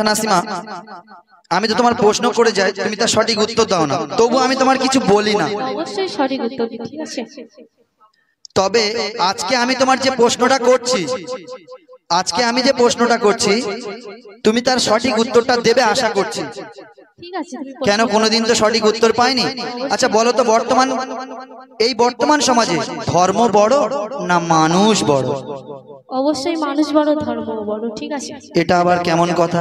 নাসিমা, আমি তো তোমার প্রশ্ন করে যাই, তুমি তার সঠিক উত্তর দাও না, তবু আমি তোমার কিছু বলি না। অবশ্যই সঠিক উত্তর দিই, ঠিক আছে। তবে আজকে আমি তোমার যে প্রশ্নটা করছি, তুমি তার সঠিক উত্তরটা দেবে আশা করছি। ঠিক আছে, কেন কোনোদিন তো সঠিক উত্তর পাইনি। আচ্ছা বলো তো, বর্তমান সমাজে ধর্ম বড় না মানুষ বড়? অবশ্যই মানুষ বড়, ধর্ম বড়, ঠিক আছে। এটা আবার কেমন কথা?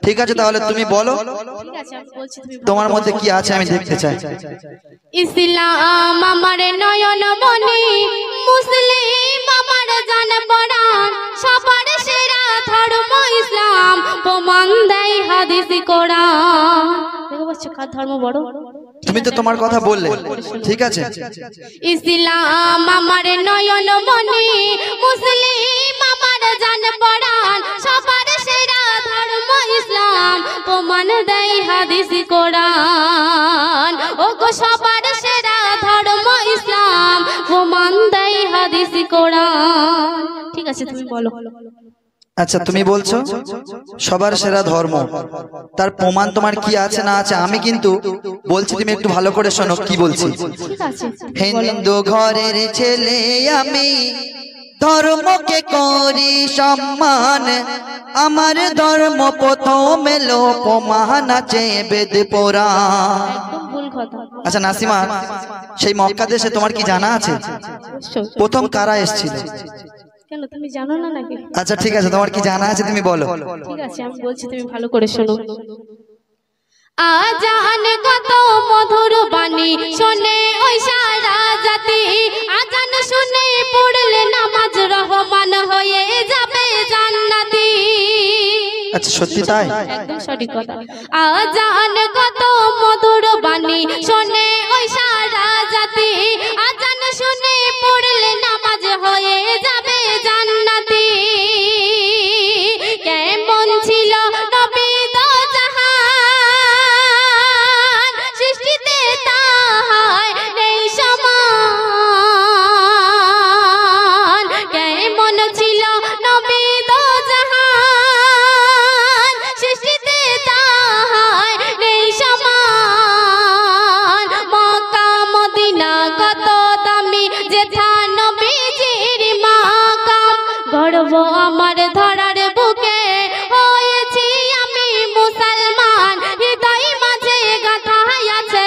ঠিক আছে, তাহলে তুমি বলো, ঠিক আছে আমি বলছি, তোমার মধ্যে কি আছে আমি দেখতে চাই। ইসলাম আমার নয়ন মনি, মুসলিম আমার জান পরাণ, সবার সেরা ধর্ম ইসলাম, প্রমাণ দেয় হাদিস কোরআন। দেখো বাচ্চা, কার ধর্ম বড়? তুমি তো তোমার কথা বললে, ঠিক আছে। ইসলাম আমার নয়ন মনি, মুসলিম আমার জান পরাণ, সবার সেরা ধর্ম ইসলাম, প্রমাণ দেয় হাদিস কোরআন। ও গো সবার সেরা ধর্ম ইসলাম, প্রমাণ দেয় হাদিস কোরআন। ঠিক আছে, তুমি বলো। আচ্ছা তুমি বলছো সবার সেরা ধর্ম, তার প্রমাণ তোমার কি আছে না আছে আমি কিন্তু বলছি, তুমি একটু ভালো করে শোনো কি বলছি। হিন্দু ঘরের ছেলে আমি, ধর্মকে করি সম্মান, আমার ধর্ম প্রথম এলো প্রমাণ আছে বেদ পুরাণ। আচ্ছা নাসিমা, সেই মক্কা দেশে তোমার কি জানা আছে প্রথম কারা এসেছিল? কেন তুমি জানো না নাকি? আচ্ছা ঠিক আছে, তোমার কি জানা আছে তুমি বলো। ঠিক আছে আমি বলছি, তুমি ভালো করে শোনো। আজান কত মধুর বাণী শোনে ওই সারা জাতি, আজান শুনে পড়লে নামাজ রহমান হয়ে যাবে জান্নাতি। আচ্ছা সত্যি তাই? একদম সঠিক কথা। আজান কত মধুর বাণী শোনে ওই সারা জাতি, আজান শুনে পড়লে নামাজ হয়ে যাবে জান্নাতি। কেমন ছিল নবী দো জাহান, সৃষ্টিতে তাহার নেই সমান। কেমন ছিল নবী দো জাহান, সৃষ্টিতে তাহার নেই সমান। মক্কা মদিনা কত দামি, যেথা নবীজির মাকাম, গর্ব আমার ধরার বুকে হয়েছি আমি মুসলমান। হৃদয় মাঝে গাথা আছে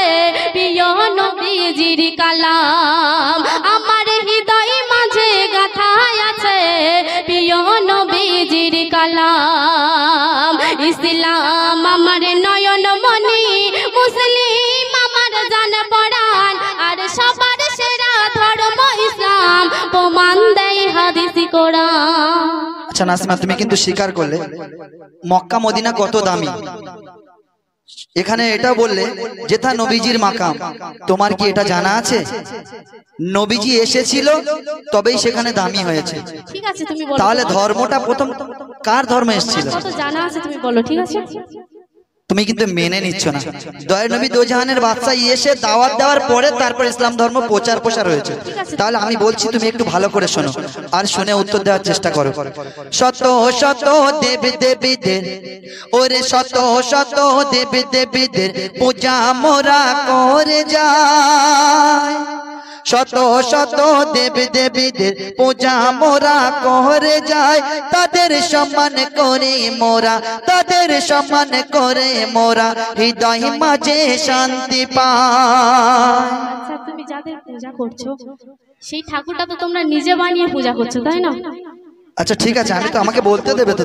প্রিয় নবীজির কালাম, আমার হৃদয় মাঝে গাথা আছে প্রিয় নবীজির কালাম। ইসলাম আমার নয়ন মনি, মুসলিম আমার জান পরাণ, আর সবার সেরা ধর্ম ইসলাম, প্রমাণ দেয় হাদিস কোরআন। আচ্ছা নাসিমা, তুমি কিন্তু স্বীকার করলে মক্কা মদিনা কত দামি, এখানে এটা বললে যেথা নবীজির মাকাম। তোমার কি এটা জানা আছে নবীজি এসেছিল তবেই সেখানে দামি হয়েছে? ঠিক আছে তুমি বলো, তাহলে ধর্মটা প্রথম কার ধর্ম এসেছিল? কত জানা আছে তুমি বলো, ঠিক আছে। তুমি কিন্তু মেনে নিচ্ছ না। দয়ার নবী দোজাহানের বাদশা এসে দাওয়াত দেওয়ার পরে তারপর ইসলাম ধর্ম প্রচার হয়েছে। তাহলে আমি বলছি তুমি একটু ভালো করে শোনো আর শুনে উত্তর দেওয়ার চেষ্টা করো। শত শত দেবী দেবীদের, ওরে শত শত দেবী দেবীদের পূজা মোরা করে যায়, শত শত দেবী দেবীদের পূজা মোরা করে যায়, তাদের সম্মান করে মোরা, তাদের সম্মান করে মোরা, হৃদয় মাঝে শান্তি পায়। আচ্ছা তুমি যাদের পূজা করছো সেই ঠাকুরটা তো তোমরা নিজে বানিয়ে পূজা করছো, তাই না? আচ্ছা ঠিক আছে, আমি তো আমাকে বলতে দেবে তো,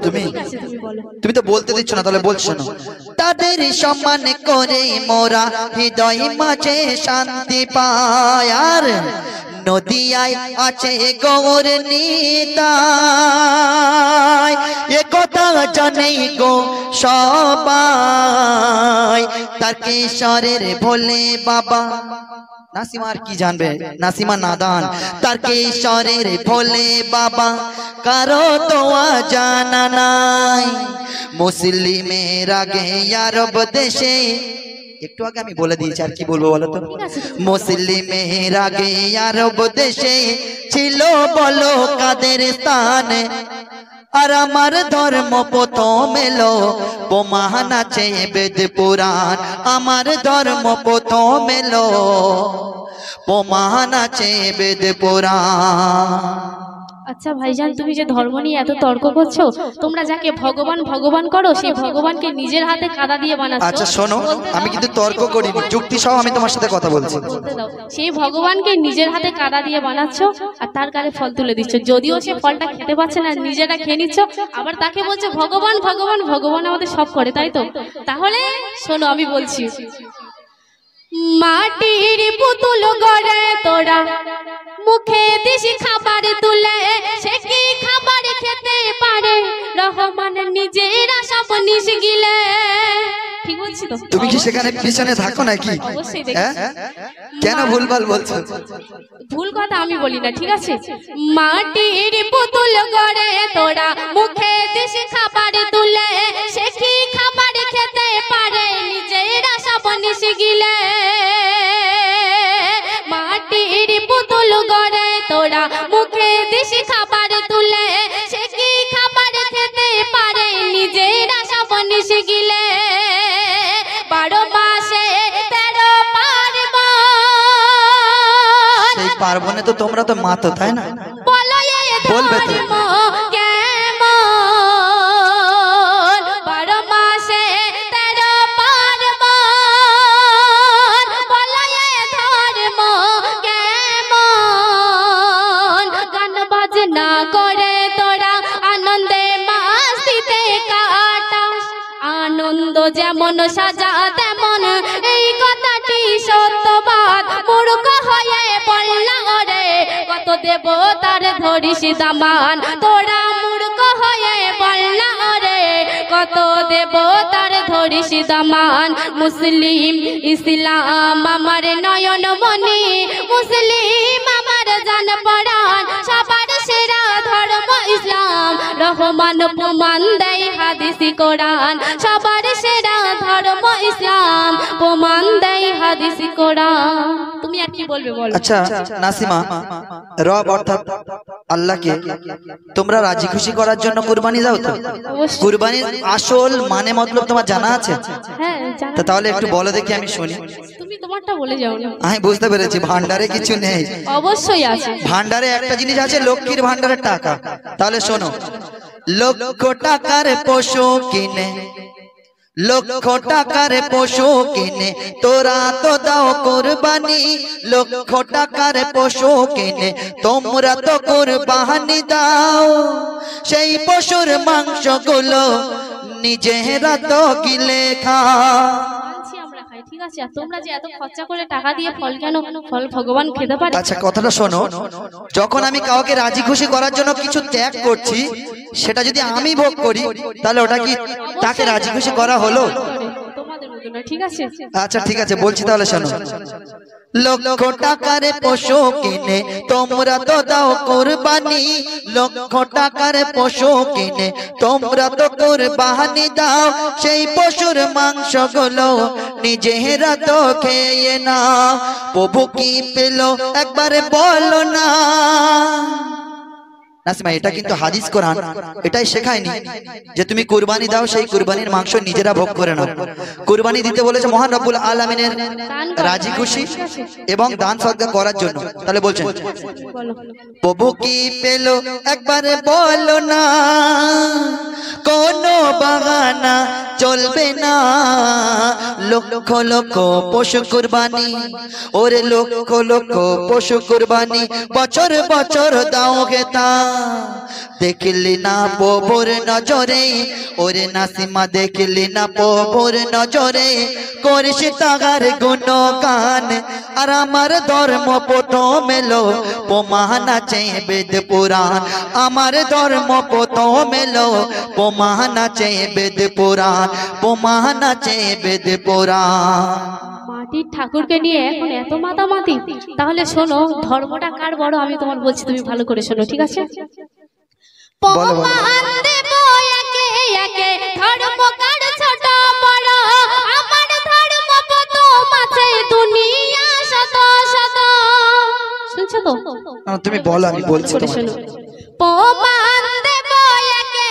তুমি তো বলতে দিচ্ছ না, তাহলে বলছো না। তাদের সম্মান করে মোরা, হৃদয় মাঝে শান্তি পায়। আর নদিয়ায় আছে গৌর নিতাই, এ কথা জানে গো সবাই, তার কেশরের ভোলে বাবা। নাসিমা আর কি জানবে, নাসিমা নাদান। তার কেশরের ভোলে বাবা কারো দোয়া জানা নাই, মুসলিমের আগে আরব দেশে, একটু আগে আমি বলে দিয়েছি আর কি বলবো বলো তো। মুসলিমের আগে আরব দেশে ছিল বলো কাদের স্থান, আর আমার ধর্ম প্রথম এলো প্রমাণ আছে বেদ পুরাণ, আমার ধর্ম প্রথম এলো প্রমাণ আছে বেদ পুরাণ। আচ্ছা ভাইজান, তুমি যে ধর্ম নিয়ে এত তর্ক করছো, তোমরা যাকে ভগবান ভগবান করো সেই ভগবানকে নিজের হাতে কাদা দিয়ে বানাচ্ছো। আচ্ছা শোনো, আমি কিন্তু তর্ক করিনি, যুক্তি সহ আমি তোমার সাথে কথা বলছি। সেই ভগবানকে নিজের হাতে কাদা দিয়ে বানাচ্ছো আর তার গালে ফল তুলে দিচ্ছ, যদিও সে ফলটা খেতে পাচ্ছে না, নিজেরা খেয়ে নিচ্ছ, আবার তাকে বলছো ভগবান ভগবান, ভগবান আমাদের সব করে, তাই তো? তাহলে শোনো আমি বলছি, মাটির পুতুল গড়ে তোরা মুখে দিস খাবার তুলে, সে কি খাবার খেতে পারে? রহমান নিজেরা সব নিশ গিলে। ঠিক বলছি তো? তুমি কি সেখানে পিছনে থাকো নাকি? অবশ্যই হ্যাঁ? দেখি। কেন ভুলভাল বলছো? ভুল কথা আমি বলি না, ঠিক আছে? মাটির পুতুল গড়ে তোরা মুখে দিস খাবার তুলে, সে কি খাবার খেতে পারে? নিজেরা সব নিশ গিলে। মাটির পুতুল গড়ে তোরা মুখে দিস খাবার তুলে, সে কি খাবার খেতে পারে? নিজেরা সব নিশ গিলে। 12 মাসে 13 পার্বণ, সেই পার্বণে তো তোমরা তো মাতো, তাই না? বলো এ বলবে তো। ধর্ম কেমন? 12 মাসে 13 পার্বণ, বলো এ ধর্ম কেমন? গান বাজনা করে তোরা আনন্দে মাস্তিতে কাটাস, আনন্দ যেমন সাজা তেমন এই কথাটি সত্যবাদ। মূর্খ হয়ে বললা ওরে কত দেবতার ধরিস দামান, তোরা মূর্খ হয়ে বললা ওরে কত দেবতার ধরিস দামান। মুসলিম ইসলাম আমার নয়ন মনি, মুসলিম আমার জান পরাণ, সবার সেরা ধর্ম ইসলাম। রহমান প্রমাণ দেয় হাদিসি কোরআন, সবার সেরা ধর্ম ইসলাম, প্রমাণ দেয় হাদিসি কোরআন। তুমি আর কি বলবে বলো? আচ্ছা নাসিমা, রব অর্থাৎ আল্লাহকে তোমরা রাজি খুশি করার জন্য কুরবানি দাও তো? অবশ্যই। কুরবানির আসল মানে মতলব তোমার জানা আছে? হ্যাঁ জানা। তা তাহলে একটু বলো দেখি, আমি শুনি। তুমি তোমারটা বলে যাও না। আমি বুঝতে পেরেছি, ভান্ডারে কিছু নেই। অবশ্যই আছে। ভান্ডারে একটা জিনিস আছে, লক্ষ্মীর ভান্ডারের টাকা। তাহলে শোনো, লক্ষ টাকার পশু কিনে, লক্ষ টাকার পশু কিনে তোরা তো দাও কুরবানি, লক্ষ টাকার পশু কিনে তোমরা তো কুরবানি দাও। সেই পশুর মাংসগুলো নিজেরা তো গিলে খাও। মানছি আমরা খাই, ঠিক আছে? আর তোমরা যে এত খরচা করে টাকা দিয়ে ফল কেন? ফল ভগবান খেতে পারে? আচ্ছা কথাটা শোনো, যখন আমি কাউকে রাজি খুশি করার জন্য কিছু ত্যাগ করছি, সেটা যদি আমি ভোগ করি, তাহলে ওটা কি তাকে রাজি খুশি করা হলো? তোমাদের মতো না, ঠিক আছে? আচ্ছা ঠিক আছে, বলছি তাহলে শোনো। লক্ষ টাকার পশু কিনে তোমরা তো দাও কুরবানি, লক্ষ টাকার পশু কিনে তোমরা তো কুরবানি দাও। সেই পশুর মাংসগুলো নিজেরা তো খেয়ে না, প্রভু কি পেল একবার বলো না। নাসিমা, এটা কিন্তু হাদিস কোরআন এটাই শেখায়নি যে তুমি কুরবানি দাও, সেই কুরবানির মাংস নিজেরা ভোগ করে নাও। কুরবানি দিতে বলেছে মহান রব্বুল আলামিনের রাজি খুশি এবং দান সদকা করার জন্য। তাহলে বলছেন বলো। প্রভু কি পেল একবার বলো না, কোনো বাহানা চলবে না। লক্ষ লক্ষ পশু কুরবানি, ওরে লক্ষ লক্ষ পশু কুরবানি, বছর বছর দাও গেতা। দেখলি না প্রভুর নজরে, ওরে নাসিমা দেখলি না প্রভুর নজরে, করিস তাহার গুণগান। আর আমার ধর্ম প্রথম এলো প্রমাণ আছে বেদ পুরাণ, আমার ধর্ম প্রথম এলো প্রমাণ আছে বেদ পুরাণ, প্রমাণ আছে বেদ পুরাণ। মাটির ঠাকুরকে নিয়ে এখন এত মাতামাতি, তাহলে শোনো ধর্মটা কার বড় আমি তোমার বলছি, তুমি ভালো করে শোনো, ঠিক আছে? প্রমাণ দেব একে একে ধর্ম কার ছোট বড়, আমার ধর্ম প্রথম আছে দুনিয়া শত শত। শুনছো তো? তুমি বলো, আমি বলছি করে তোমাকে। শোনো। প্রমাণ দেব একে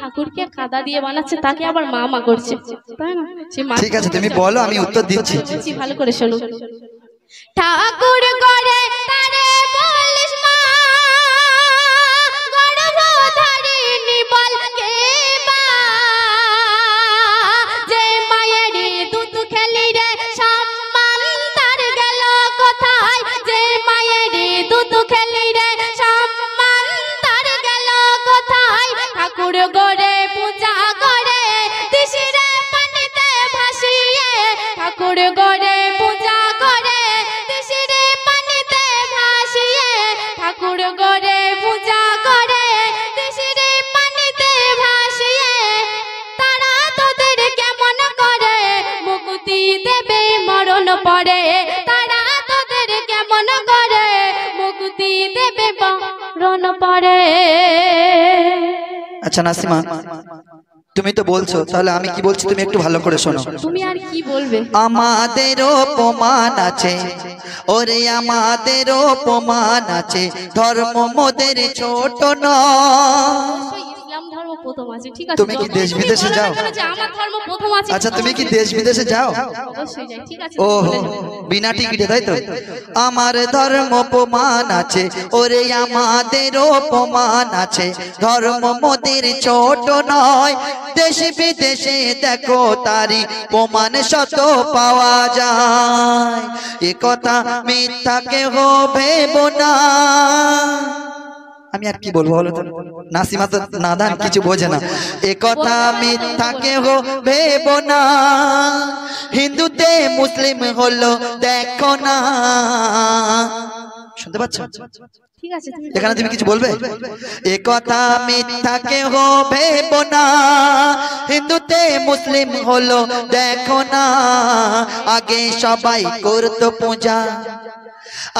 ঠাকুরকে কাদা দিয়ে বানাচ্ছে, তাকে আবার মা মা করছে, তাই না? ঠিক আছে তুমি বলো, আমি উত্তর দিচ্ছি। ভালো করে শোনো। ঠাকুর করে তারে বলিস মা, গর্ভধারিণী বল কে বা, যে মায়ের দুধ খেলি রে সম্মান তার গেল কোথায়, যে মায়ের দুধ খেলি রে সম্মান তার গেল কোথায়। ঠাকুর গড়ে পূজা করে দিশিরে পানিতে ভাসিয়ে, ঠাকুর গড়ে পূজা করে দিশিরে পানিতে ভাসিয়ে, ঠাকুর গড়ে পূজা করে দিশিরে পানিতে ভাসিয়ে। তারা তোদের কেমন করে মুক্তি দেবে মরণ পরে, তারা তোদের কেমন করে মুক্তি দেবে মরণ পরে। আচ্ছা নাসিমা, তুমি তো বলছো, তাহলে আমি কি বলছি তুমি একটু ভালো করে শোনো। তুমি আর কি বলবে? আমাদেরও প্রমাণ আছে, ওরে আমাদেরও প্রমাণ আছে, ধর্ম মোদের ছোট নয়। ইসলাম ধর্ম প্রথম আছে, ঠিক আছে। তুমি কি দেশ বিদেশে যাও? আমার ধর্ম প্রথম আছে। আচ্ছা তুমি কি দেশ বিদেশে যাও? অবশ্যই যাই, ঠিক আছে। ও বিনা টিকিটে, তাই তো? আমার ধর্ম প্রমাণ আছে, ওরে আমাদেরও প্রমাণ আছে, ধর্ম মোদের ছোট নয়। দেশ বিদেশে দেখো তারি প্রমাণ শত পাওয়া যায়, এ কথা মিথ্যা কেহ ভেবো না। আমি আর কি বলবো বলো তো, নাসিমা তো নাদান, কিছু বোঝে না। এ কথা মিথ্যা কেহ ভেবো না, হিন্দুতে মুসলিম হলো দেখো না। শুনতে পাচ্ছ? ঠিক আছে, এখানে তুমি কিছু বলবে? এ কথা মিথ্যা কেহ ভেবো না, হিন্দুতে মুসলিম হলো দেখো না। আগে সবাই করতো পূজা,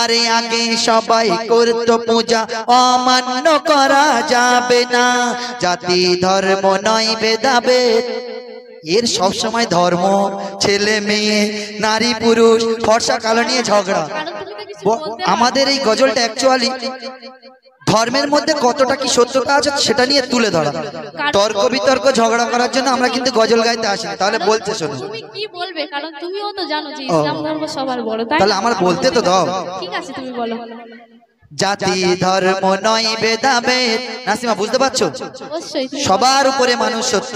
আরে আগে সবাই করতো পূজা, অমান্য করা যাবে না। জাতি ধর্ম নয় ভেদাভেদ, এর সব সময় ধর্ম, ছেলে মেয়ে, নারী পুরুষ, ফর্সা কালো নিয়ে ঝগড়া। আমাদের এই গজলটা অ্যাকচুয়ালি ধর্মের মধ্যে কতটা কি সত্যতা আছে সেটা নিয়ে তুলে ধরা। তর্ক বিতর্ক ঝগড়া করার জন্য আমরা কিন্তু গজল গাইতে আসিনি। তাহলে বলতে শোনো, তুমি কি বলবে? কারণ তুমিও তো জানো যে ইসলাম ধর্ম সবার বড়, তাই? তাহলে আমার বলতে তো দাও। ঠিক আছে, তুমি বলো। জাতি ধর্ম নয় ভেদাভেদ, নাসিমা বুঝতে পারছো? অবশ্যই। সবার উপরে মানুষ সত্য,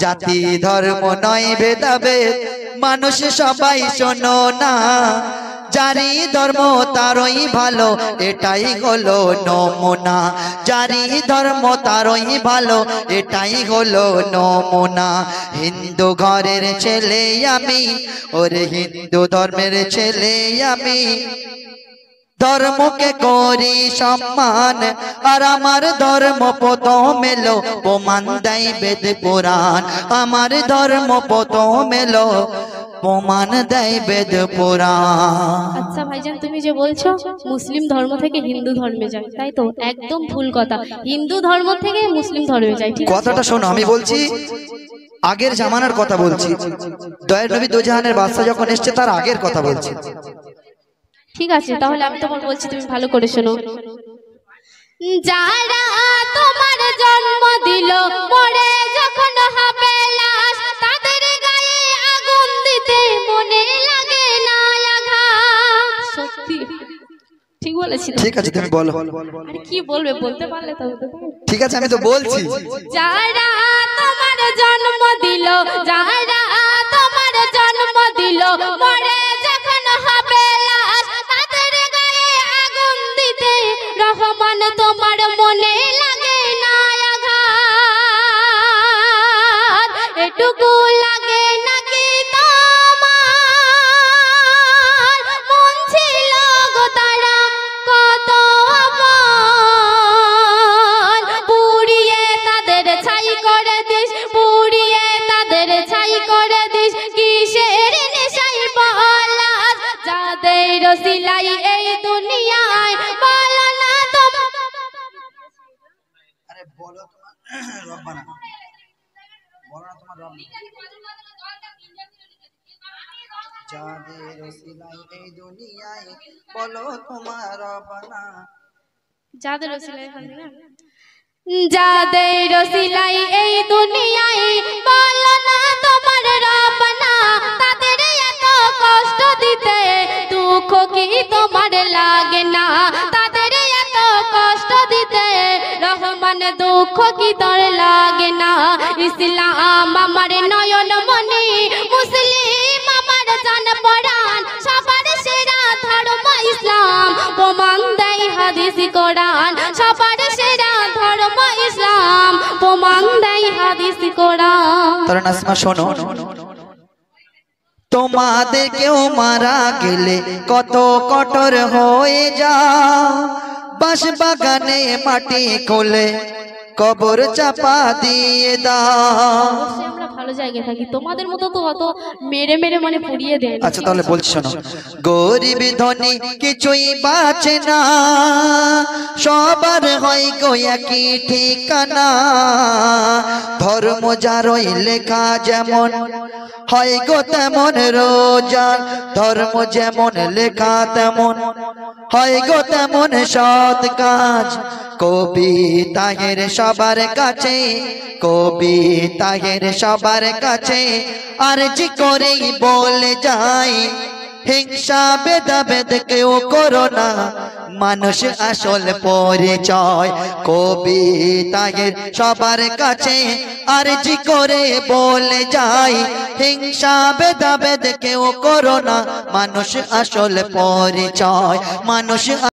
জাতি ধর্ম নয় ভেদাভেদ, মানুষ সবাই শোনো না। যারি ধর্ম তারই ভালো, এটাই হলো নমুনা। যারি ধর্ম তারই ভালো, এটাই হলো নমুনা। হিন্দু ঘরের ছেলে আমি, ওরে হিন্দু ধর্মের ছেলে আমি, ধর্মকে করি সম্মান, আর আমার ধর্ম প্রথম এলো, প্রমাণ দেয় বেদ পুরাণ। আমার ধর্ম প্রথম এলো, প্রমাণ দেয় বেদ পুরাণ। আচ্ছা ভাইজান, তুমি যে বলছো মুসলিম ধর্ম থেকে হিন্দু ধর্মে যায়, তাই তো? একদম ভুল কথা। হিন্দু ধর্ম থেকে মুসলিম ধর্মে যায়, ঠিক আছে? কথাটা শোনো, আমি বলছি আগের জামানার কথা বলছি, দয়ার নবী দোজাহানের বাদশা যখন এসছে তার আগের কথা বলছি। ঠিক আছে, তাহলে আমি তোমার বলছি, তুমি ভালো করে শোনো। যারা তোমার জন্ম দিল, পরে যখন হবে লাশ, তাদের গায়ে আগুন দিতে মনে লাগে না আঘাত। সত্যি ঠিক বলেছি? ঠিক আছে তুমি বলো। আরে কি বলবে, বলতে পারলে তবে তো। ঠিক আছে আমি তো বলছি। যারা তোমার জন্ম দিল, যারা তোমার জন্ম দিল, পরে যখন হবে লাশ, তাদের গায়ে আগুন দিতে রহমান তোমার মনে লাগে না আঘাত। এটুকু লাগে নাকি তোমার? মন ছিল গো তারা কত আমার, পুড়িয়ে তাদের ছাই করে দিস, পুড়িয়ে তাদের ছাই করে দিস। কিসের নেশাই বলাস, যাদের সিলাই এই দুনিয়ায়, বলো না তোমার। আরে বলো তোমার রব্বানা, বলো না তোমার রব, যাদের সিলাই এই দুনিয়ায়, বলো তোমার রব্বানা। যাদের সিলাই এখান থেকে যাদের সিলাই এই দুনিয়ায় বলো না তোমার রবনা, তাদের এত কষ্ট দিতে দুঃখ কি তোমার লাগে না, তাদের এত কষ্ট দিতে রহমান দুঃখ কি তোর লাগে না। ইসলাম আমার নয়ন মনি, মুসলিম আমার জান পরাণ, সবার সেরা ধর্ম ইসলাম, প্রমাণ দেয় হাদিস কোরআন, সবার সেরা ধর্ম ইসলাম, প্রমাণ দেয় হাদিস কোরআন। তারা নাসমা শোনো, তোমাদের কেউ মারা গেলে কত কঠোর হয়ে যাও, বাঁশ বাগানে মাটি খোলে কবর চাপা দিয়ে দাও। আমরা ভালো জায়গায় থাকি, তোমাদের মতো তো অত মেরে মেরে মানে পুড়িয়ে দেয়। আচ্ছা তাহলে বলছি শোনো, গরিব ধনী কিছুই বাঁচে না, সবার হয় গো একই ঠিকানা, ধর্ম যারই লেখা যেমন হয় গো তেমন রোজা, ধর্ম যেমন লেখা তেমন হয় গো তেমন সৎ কাজ। কবি তাহের সবার কাছে, কবি তাহের সবার কাছে আরজি করেই বলে যাই, হিংসা ভেদাভেদ কেউ করো না, মানুষ আসল পরিচয়। কবি তাহের সবার কাছে আরজি করে বলে যাই, হিংসা ভেদাভেদ কেউ করো না, মানুষ আসল পরিচয়, মানুষ